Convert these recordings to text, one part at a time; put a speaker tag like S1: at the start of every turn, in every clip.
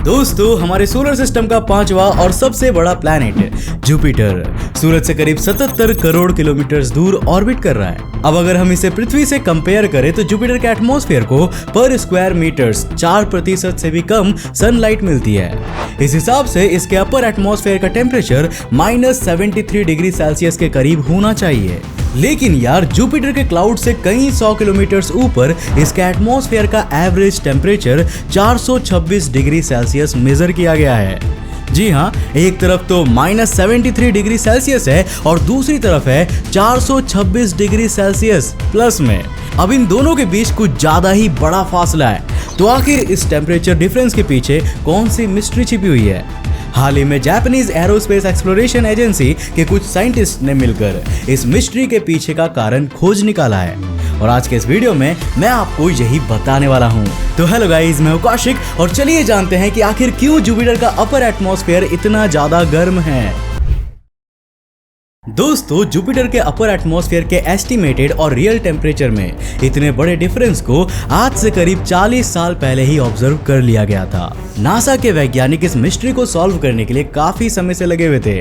S1: दोस्तों हमारे solar system का पांचवा और सबसे बड़ा प्लैनेट जुपिटर सूरज से करीब 77 करोड़ किलोमीटर दूर ऑर्बिट कर रहा है। अब अगर हम इसे पृथ्वी से कंपेयर करें तो जुपिटर के एटमॉस्फेयर को पर स्क्वायर मीटर्स 4% से भी कम सनलाइट मिलती है। इस हिसाब से इसके अपर एटमॉस्फेयर का टेम्परेचर -73 डिग्री सेल्सियस के करीब होना चाहिए। लेकिन यार जुपिटर के क्लाउड से कई 100 किलोमीटर ऊपर इसके एटमॉस्फेयर का average temperature 426 degree celsius measure किया गया है। जी हाँ, एक तरफ तो -73 डिग्री सेल्सियस है और दूसरी तरफ है 426 डिग्री सेल्सियस प्लस में। अब इन दोनों के बीच कुछ ज्यादा ही बड़ा फासला है। तो आखिर इस टेम्परेचर डिफरेंस के पीछे कौन सी मिस्ट्री छिपी हुई है? हाल ही में जापानीज एरोस्पेस एक्सप्लोरेशन एजेंसी के कुछ साइंटिस्ट ने मिलकर इस मिस्ट्री के पीछे का कारण खोज निकाला है और आज के इस वीडियो में मैं आपको यही बताने वाला हूँ। तो हेलो गाइस, मैं हूँ कौशिक और चलिए जानते हैं कि आखिर क्यों जुपिटर का अपर एटमॉस्फेयर इतना ज्यादा गर्म है। दोस्तों जुपिटर के अपर एटमॉस्फेयर के एस्टिमेटेड और रियल टेम्परेचर में इतने बड़े डिफरेंस को आज से करीब 40 साल पहले ही ऑब्जर्व कर लिया गया था। नासा के वैज्ञानिक इस मिस्ट्री को सॉल्व करने के लिए काफी समय से लगे हुए थे।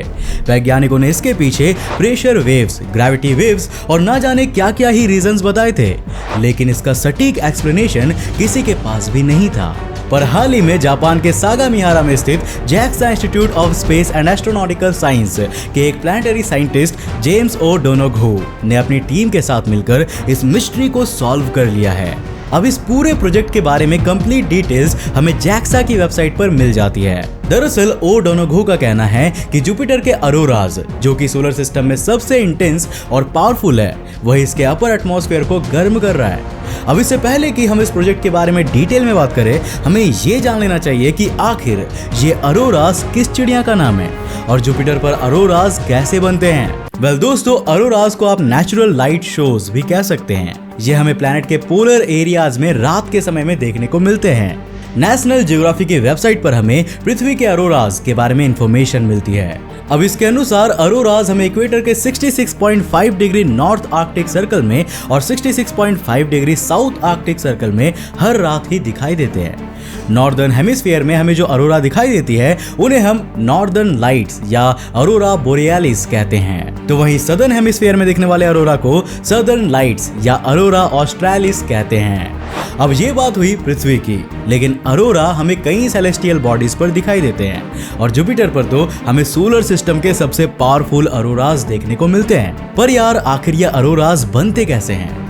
S1: वैज्ञानिकों ने इसके पीछे प्रेशर वेव्स, ग्रेविटी वेव्स और ना जाने क्या क्या ही रीजंस बताए थे, लेकिन इसका सटीक एक्सप्लेनेशन किसी के पास भी नहीं था। पर हाल ही में जापान के सागामिहारा में स्थित JAXA institute of space and astronautical science के एक प्लैनेटरी साइंटिस्ट जेम्स ओ डोनोघू ने अपनी टीम के साथ मिलकर इस मिस्ट्री को सॉल्व कर लिया है। अब इस पूरे प्रोजेक्ट के बारे में कंप्लीट डिटेल्स हमें JAXA की वेबसाइट पर मिल जाती है। दरअसल ओ डोनोघू का कहना है कि जुपिटर के अरोराज, जो कि सोलर सिस्टम में सबसे इंटेंस और पावरफुल है, वह इसके अपर एटमॉस्फेयर को गर्म कर रहा है। अब इससे पहले कि हम इस प्रोजेक्ट के बारे में डिटेल में बात करें, हमें ये जान लेना चाहिए कि आखिर ये अरोराज किस चिड़िया का नाम है और जुपिटर पर अरोराज कैसे बनते हैं। दोस्तों, अरोराज को आप नेचुरल लाइट शोज भी कह सकते हैं। ये हमें प्लैनेट के पोलर एरियाज में रात के समय में देखने को मिलते हैं। नेशनल ज्योग्राफी की वेबसाइट पर हमें पृथ्वी के अरोराज के बारे में इंफॉर्मेशन मिलती है। अब इसके अनुसार अरोराज हमें इक्वेटर के 66.5 डिग्री नॉर्थ आर्कटिक सर्कल में और 66.5 डिग्री साउथ आर्कटिक सर्कल में हर रात ही दिखाई देते हैं। नॉर्दर्न हेमिस्फीयर में हमें जो अरोरा दिखाई देती है उन्हें हम नॉर्दर्न लाइट्स या अरोरा बोरियालिस कहते हैं। तो वहीं सदर्न हेमिस्फीयर में दिखने वाले अरोरा को सदर्न लाइट्स या अरोरा ऑस्ट्रेलिस कहते हैं। अब ये बात हुई पृथ्वी की, लेकिन अरोरा हमें कई सेलेस्टियल बॉडीज पर दिखाई देते हैं और जुपिटर पर तो हमें सोलर सिस्टम के सबसे पावरफुल अरोराज देखने को मिलते हैं। पर यार आखिर ये अरोराज बनते कैसे हैं?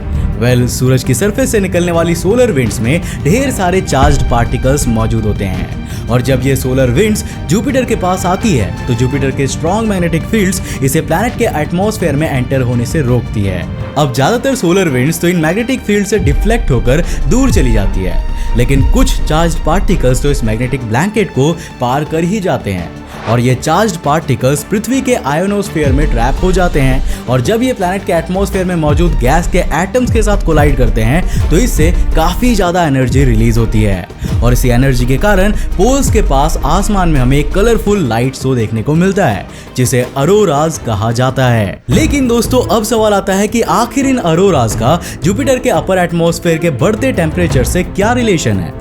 S1: सूरज की सरफेस से निकलने वाली सोलर विंड्स में ढेर सारे चार्ज्ड पार्टिकल्स मौजूद होते हैं और जब ये सोलर विंड्स जुपिटर के पास आती है तो जुपिटर के स्ट्रॉन्ग मैग्नेटिक फील्ड्स इसे प्लैनेट के एटमॉस्फेयर में एंटर होने से रोकती है। अब ज्यादातर सोलर विंड्स तो इन मैग्नेटिक फील्ड से डिफ्लेक्ट होकर दूर चली जाती है, लेकिन कुछ चार्ज्ड पार्टिकल्स तो इस मैग्नेटिक ब्लैंकेट को पार कर ही जाते हैं और ये चार्ज्ड पार्टिकल्स पृथ्वी के आयोनोस्फीयर में ट्रैप हो जाते हैं और जब ये प्लैनेट के एटमॉस्फेयर में मौजूद गैस के एटम्स के साथ कोलाइड करते हैं तो इससे काफी ज्यादा एनर्जी रिलीज होती है और इसी एनर्जी के कारण पोल्स के पास आसमान में हमें एक कलरफुल लाइट शो देखने को मिलता है जिसे अरोराज कहा जाता है। लेकिन दोस्तों, अब सवाल आता है कि आखिर इन अरोराज का जुपिटर के अपर एटमॉस्फेयर के बढ़ते टेम्परेचर से क्या रिलेशन है?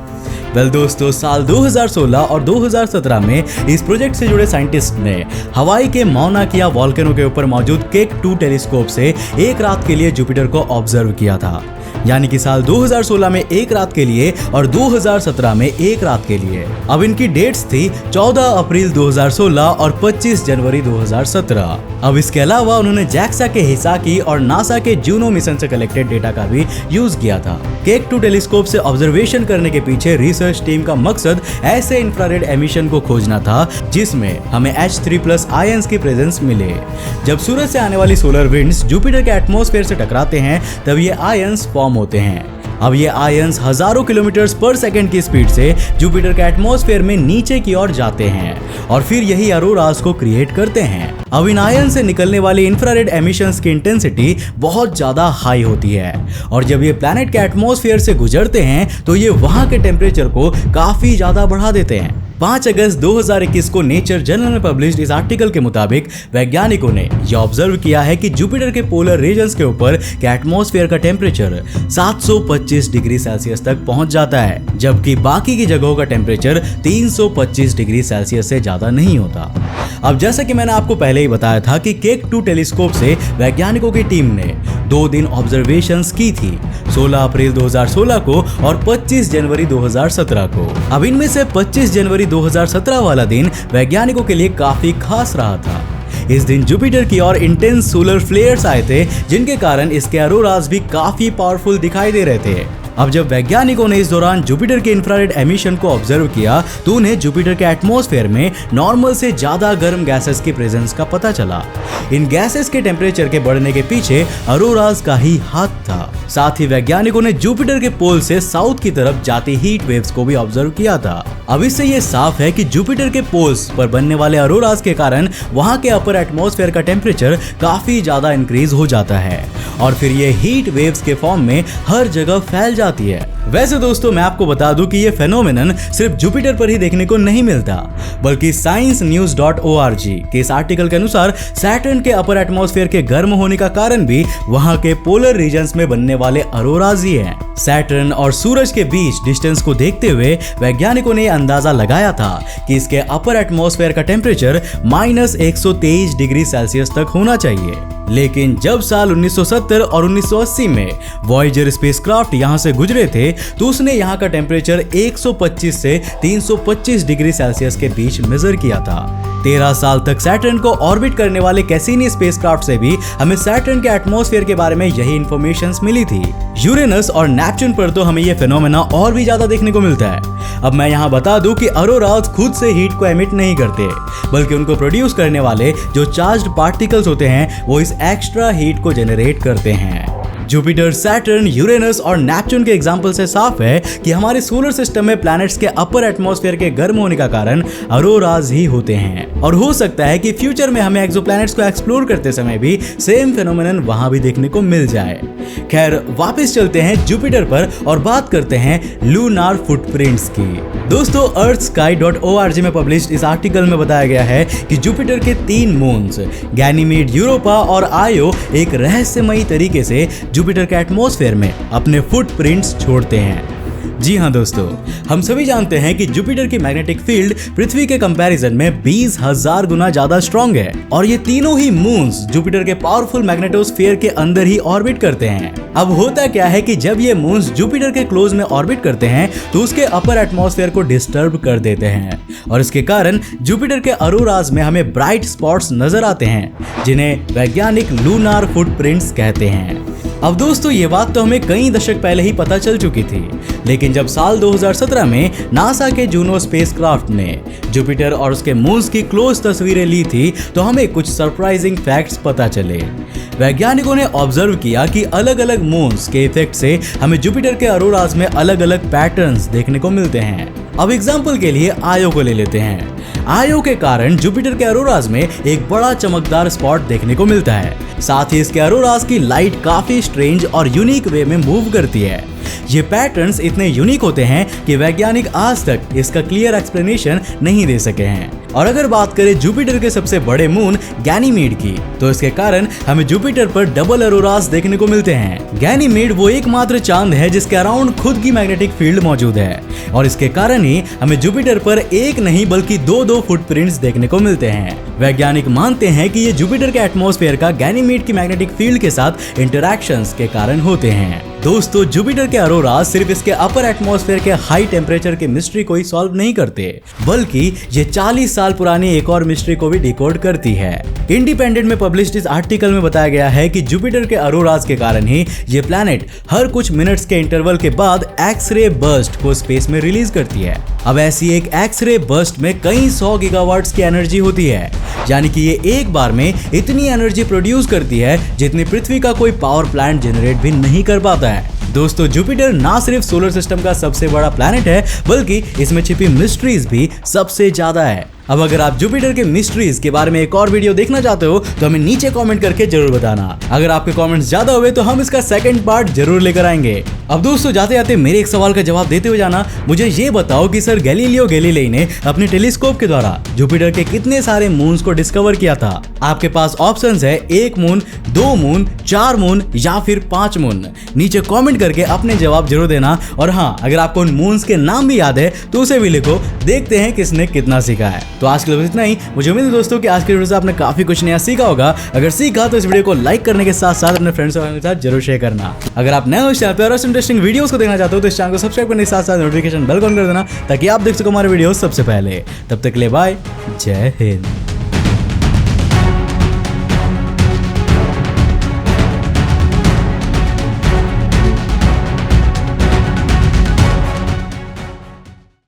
S1: दोस्तों, साल 2016 और 2017 में इस प्रोजेक्ट से जुड़े साइंटिस्ट ने हवाई के मौना किया वॉल्केनो के ऊपर मौजूद केक 2 टेलीस्कोप से एक रात के लिए जुपिटर को ऑब्जर्व किया था। यानी कि साल 2016 में एक रात के लिए और 2017 में एक रात के लिए। अब इनकी डेट्स थी 14 अप्रैल 2016 और 25 जनवरी 2017। अब इसके अलावा उन्होंने JAXA के हिसाकी और नासा के जूनो मिशन से कलेक्टेड डेटा का भी यूज किया था। केक 2 टेलीस्कोप से ऑब्जर्वेशन करने के पीछे रिसर्च टीम का मकसद ऐसे इंफ्रारेड एमिशन को खोजना था जिसमें हमें H3+ आयंस की प्रेजेंस मिले। जब सूरज से आने वाली सोलर विंड्स जुपिटर के एटमॉस्फेयर से टकराते हैं तब ये आयंस फॉर्म होते हैं। अब ये आयंस हजारों किलोमीटर पर सेकंड की स्पीड से जुपिटर के एटमॉस्फेयर में नीचे की ओर जाते हैं और फिर यही अरोराज को क्रिएट करते हैं। अब इन आयन से निकलने वाली इंफ्रारेड एमिशंस की इंटेंसिटी बहुत ज्यादा हाई होती है और जब ये प्लैनेट के एटमॉस्फेयर से गुजरते हैं तो ये वहां के टेम्परेचर को काफी ज्यादा बढ़ा देते हैं। 5 अगस्त 2021 को नेचर जर्नल में पब्लिश्ड इस आर्टिकल के मुताबिक वैज्ञानिकों ने यह ऑब्जर्व किया है कि जुपिटर के पोलर रीजन्स के ऊपर के एटमॉस्फेयर का टेम्परेचर 725 डिग्री सेल्सियस तक पहुंच जाता है, जबकि बाकी की जगहों का टेम्परेचर 325 डिग्री सेल्सियस से ज्यादा नहीं होता। अब जैसा कि मैंने आपको पहले ही बताया था कि केक 2 टेलीस्कोप से वैज्ञानिकों की टीम ने 2 दिन ऑब्जर्वेशंस की थी, 16 अप्रैल 2016 को और 25 जनवरी 2017 को। अब इनमें से 25 जनवरी 2017 वाला दिन वैज्ञानिकों के लिए काफी खास रहा था। इस दिन जुपिटर की ओर इंटेंस सोलर फ्लेयर्स आए थे, जिनके कारण इसके ऑरोरास भी काफी पावरफुल दिखाई दे रहे थे। अब जब वैज्ञानिकों ने इस दौरान जुपिटर के इंफ्रारेड एमिशन को ऑब्जर्व किया तो उन्हें जुपिटर के एटमॉस्फेयर में नॉर्मल से ज्यादा गर्म गैसेस की प्रेजेंस का पता चला। इन गैसेस के टेम्परेचर के बढ़ने के पीछे ऑरोरास का ही हाथ था। साथ ही वैज्ञानिकों ने जुपिटर के पोल से साउथ की तरफ जाती हीट वेव्स को भी ऑब्जर्व किया था। अब इससे ये साफ है कि जुपिटर के पोल्स पर बनने वाले ऑरोरास के कारण वहां के अपर एटमॉस्फेयर का टेम्परेचर काफी ज्यादा इंक्रीज हो जाता है और फिर ये हीट वेव्स के फॉर्म में हर जगह फैल जाती है। वैसे दोस्तों, मैं आपको बता दूं कि ये फेनोमेनन सिर्फ जुपिटर पर ही देखने को नहीं मिलता, बल्कि sciencenews.org के इस आर्टिकल के अनुसार सैटर्न के अपर एटमॉस्फेयर के गर्म होने का कारण भी वहां के पोलर रीजन्स में बनने वाले ऑरोरास ही हैं। सैटर्न और सूरज के बीच डिस्टेंस को देखते हुए वैज्ञानिकों ने अंदाजा लगाया था कि इसके अपर एटमॉस्फेयर का टेम्परेचर -123 डिग्री सेल्सियस तक होना चाहिए। लेकिन जब साल 1970 और 1980 में वॉयेजर स्पेसक्राफ्ट यहां से गुजरे थे तो उसने यहां का टेम्परेचर 125 से 325 डिग्री सेल्सियस के बीच मेजर किया था। 13 साल तक सैटर्न को ऑर्बिट करने वाले कैसिनी स्पेसक्राफ्ट से भी हमें सैटर्न के एटमॉस्फेयर के बारे में यही इंफॉर्मेशंस मिली थी। यूरेनस और नेपच्यून पर तो हमें यह फेनोमेना और भी ज्यादा देखने को मिलता है। अब मैं यहाँ बता दूं कि ऑरोरास खुद से हीट को एमिट नहीं करते, बल्कि उनको प्रोड्यूस करने वाले जो चार्ज्ड पार्टिकल्स होते हैं वो इस एक्स्ट्रा हीट को जनरेट करते हैं। जुपिटर, सैटर्न, यूरेनस और नेपच्यून के एग्जाम्पल से साफ है कि हमारे सोलर सिस्टम में प्लैनेट्स के अपर एटमॉस्फेयर के गर्म होने का कारण ऑरोरास ही होते हैं और हो सकता है कि फ्यूचर में हमें एक्सोप्लैनेट्स को एक्सप्लोर करते समय भी सेम फेनोमेनन वहां भी देखने को मिल जाए। खैर, वापस चलते हैं जुपिटर पर और बात करते हैं लूनार फुटप्रिंट्स की। दोस्तों, earthsky.org में पब्लिश्ड इस आर्टिकल में बताया गया है कि जुपिटर के 3 मून्स गैनीमेड, यूरोपा और आयो एक रहस्यमयी तरीके से जुपिटर के एटमॉस्फेयर में अपने फुटप्रिंट्स छोड़ते हैं। जी हाँ दोस्तों, हम सभी जानते हैं कि जुपिटर की मैग्नेटिक फील्ड पृथ्वी के कंपैरिजन में 20,000 गुना ज्यादा स्ट्रॉन्ग है और ये तीनों ही मून्स जुपिटर के पावरफुल मैग्नेटोस्फीयर के अंदर ही ऑर्बिट करते हैं। अब होता क्या है कि जब ये मून्स जुपिटर के क्लोज में ऑर्बिट करते हैं तो उसके अपर एटमॉस्फेयर को डिस्टर्ब कर देते हैं और इसके कारण जुपिटर के ऑरोरास में हमें ब्राइट स्पॉट्स नजर आते हैं, जिन्हें वैज्ञानिक लूनार फुटप्रिंट्स कहते हैं। अब दोस्तों, ये बात तो हमें कई दशक पहले ही पता चल चुकी थी, लेकिन जब साल 2017 में नासा के जूनो स्पेसक्राफ्ट ने जुपिटर और उसके मून्स की क्लोज तस्वीरें ली थी तो हमें कुछ सरप्राइजिंग फैक्ट्स पता चले। वैज्ञानिकों ने ऑब्जर्व किया कि अलग अलग मून्स के इफेक्ट से हमें जुपिटर के ऑरोरास में अलग अलग पैटर्न्स देखने को मिलते हैं। अब एग्जाम्पल के लिए आयो को ले लेते हैं। आयो के कारण जुपिटर के ऑरोरास में एक बड़ा चमकदार स्पॉट देखने को मिलता है। साथ ही इसके ऑरोरास की लाइट काफी स्ट्रेंज और यूनिक वे में मूव करती है। ये पैटर्न्स इतने यूनिक होते हैं कि वैज्ञानिक आज तक इसका क्लियर एक्सप्लेनेशन नहीं दे सके हैं। और अगर बात करें जुपिटर के सबसे बड़े मून गैनीमेड की, तो इसके कारण हमें जुपिटर पर डबल ऑरोरास देखने को मिलते हैं। गैनीमेड वो एकमात्र चांद है जिसके अराउंड खुद की मैग्नेटिक फील्ड मौजूद है और इसके कारण ही हमें जुपिटर पर एक नहीं बल्कि दो फुटप्रिंट्स देखने को मिलते हैं। वैज्ञानिक मानते हैं कि ये जुपिटर के एटमॉस्फेयर का गैनीमेड की मैग्नेटिक फील्ड के साथ इंटरैक्शंस के कारण होते हैं। दोस्तों, जुपिटर के ऑरोरास सिर्फ इसके अपर एटमॉस्फेयर के हाई टेम्परेचर की मिस्ट्री को ही सॉल्व नहीं करते, बल्कि ये 40 साल पुरानी एक और मिस्ट्री को भी डिकोड करती है। इंडिपेंडेंट में पब्लिश्ड इस आर्टिकल में बताया गया है कि जुपिटर के ऑरोरास के कारण ही ये प्लैनेट हर कुछ मिनट्स के इंटरवल के बाद एक्स-रे बर्स्ट को स्पेस में रिलीज करती है। अब ऐसी एक एक्स-रे बर्स्ट में कई 100 गीगावाट्स की एनर्जी होती है, यानी कि ये एक बार में इतनी एनर्जी प्रोड्यूस करती है जितनी पृथ्वी का कोई पावर प्लांट जनरेट भी नहीं कर पाता है। दोस्तों, जुपिटर ना सिर्फ सोलर सिस्टम का सबसे बड़ा प्लैनेट है, बल्कि इसमें छिपी मिस्ट्रीज भी सबसे ज्यादा है। अब अगर आप जुपिटर के मिस्ट्रीज के बारे में एक और वीडियो देखना चाहते हो तो हमें नीचे कमेंट करके जरूर बताना। अगर आपके कमेंट्स ज्यादा हुए तो हम इसका सेकंड पार्ट जरूर लेकर आएंगे। अब दोस्तों जाते जाते मेरे एक सवाल का जवाब देते हुए जाना, मुझे ये बताओ कि सर गैलीलियो गैलीलेई ने अपने टेलीस्कोप के द्वारा जुपिटर के कितने सारे मून्स को डिस्कवर किया था। आपके पास ऑप्शंस है 1 मून, 2 मून, 4 मून या फिर 5 मून। नीचे कमेंट करके अपने जवाब जरूर देना। और हाँ, अगर आपको उन मून्स के नाम भी याद है तो उसे भी लिखो, देखते हैं किसने कितना सीखा है। तो आज के लिए बस इतना ही। मुझे उम्मीद है दोस्तों कि आज के वीडियो से आपने काफी कुछ नया सीखा होगा। अगर सीखा तो इस वीडियो को लाइक करने के साथ साथ अपने फ्रेंड्स के साथ जरूर शेयर करना। अगर आप नए हो इस चैनल पर और इंटरेस्टिंग वीडियोस को देखना चाहते हो तो इस चैनल को सब्सक्राइब करने के साथ साथ नोटिफिकेशन बेल ऑन कर देना ताकि आप देख सको हमारे वीडियो सबसे पहले। तब तक के लिए बाय, जय हिंद।